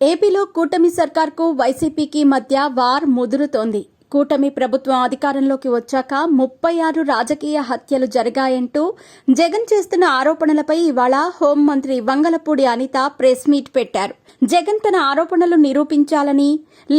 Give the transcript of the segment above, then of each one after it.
ఏపీలో కూటమి సర్కార్కు వైసీపీకి మధ్య వార్ ముదురుతోంది. కూటమి ప్రభుత్వం అధికారంలోకి వచ్చాక 36 రాజకీయ హత్యలు జరిగాయంటూ జగన్ చేస్తున్న ఆరోపణలపై ఇవాళ హోంమంత్రి వంగలపూడి అనిత ప్రెస్ మీట్ పెట్టారు. జగన్ తన ఆరోపణలు నిరూపించాలని,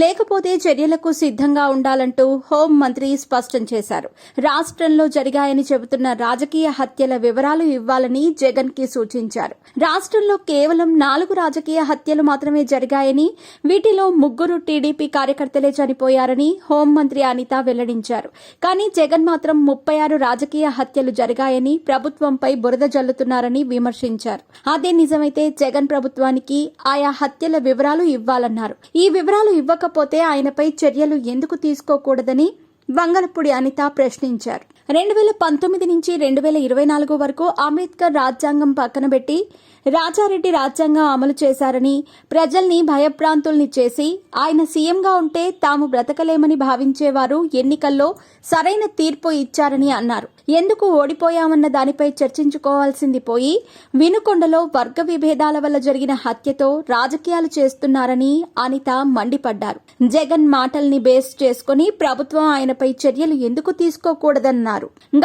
లేకపోతే చర్యలకు సిద్ధంగా ఉండాలంటూ హోంమంత్రి స్పష్టం చేశారు. రాష్ట్రంలో జరిగాయని చెబుతున్న రాజకీయ హత్యల వివరాలు ఇవ్వాలని జగన్ కి సూచించారు. రాష్ట్రంలో కేవలం 4 రాజకీయ హత్యలు మాత్రమే జరిగాయని, వీటిలో 3 టీడీపీ కార్యకర్తలే చనిపోయారని హోంమంత్రి అనిత వెల్లడించారు. కానీ జగన్ మాత్రం 36 రాజకీయ హత్యలు జరిగాయని ప్రభుత్వంపై బురద జల్లుతున్నారని విమర్శించారు. అదే నిజమైతే జగన్ ప్రభుత్వానికి ఆయా హత్యల వివరాలు ఇవ్వాలన్నారు. ఈ వివరాలు ఇవ్వకపోతే ఆయనపై చర్యలు ఎందుకు తీసుకోకూడదని వంగలపూడి అనిత ప్రశ్నించారు. 2019 నుంచి 2024 వరకు అంబేద్కర్ రాజ్యాంగం పక్కనబెట్టి రాజారెడ్డి రాజ్యాంగం అమలు చేశారని, ప్రజల్ని భయప్రాంతుల్ని చేసి ఆయన సీఎంగా ఉంటే తాము బ్రతకలేమని భావించేవారు ఎన్నికల్లో సరైన తీర్పు ఇచ్చారని అన్నారు. ఎందుకు ఓడిపోయామన్న దానిపై చర్చించుకోవాల్సింది పోయి వినుకొండలో వర్గ విభేదాల వల్ల జరిగిన హత్యతో రాజకీయాలు చేస్తున్నారని అనిత మండిపడ్డారు. జగన్ మాటల్ని బేస్ చేసుకుని ప్రభుత్వం ఆయనపై చర్యలు ఎందుకు తీసుకోకూడదన్నారు.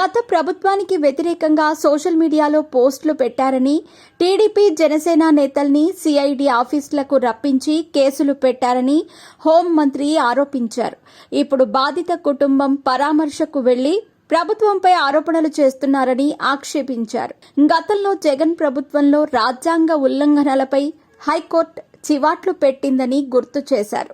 గత ప్రభుత్వానికి వ్యతిరేకంగా సోషల్ మీడియాలో పోస్టులు పెట్టారని, టీడీపీ జనసేన నేతల్ని సిఐడి ఆఫీసులకు రప్పించి కేసులు పెట్టారని హోంమంత్రి ఆరోపించారు. ఇప్పుడు బాధిత కుటుంబం పరామర్శకు వెళ్లి ప్రభుత్వంపై ఆరోపణలు చేస్తున్నారని ఆక్షేపించారు. గతంలో జగన్ ప్రభుత్వంలో రాజ్యాంగ ఉల్లంఘనలపై హైకోర్టు చివాట్లు పెట్టిందని గుర్తు చేశారు.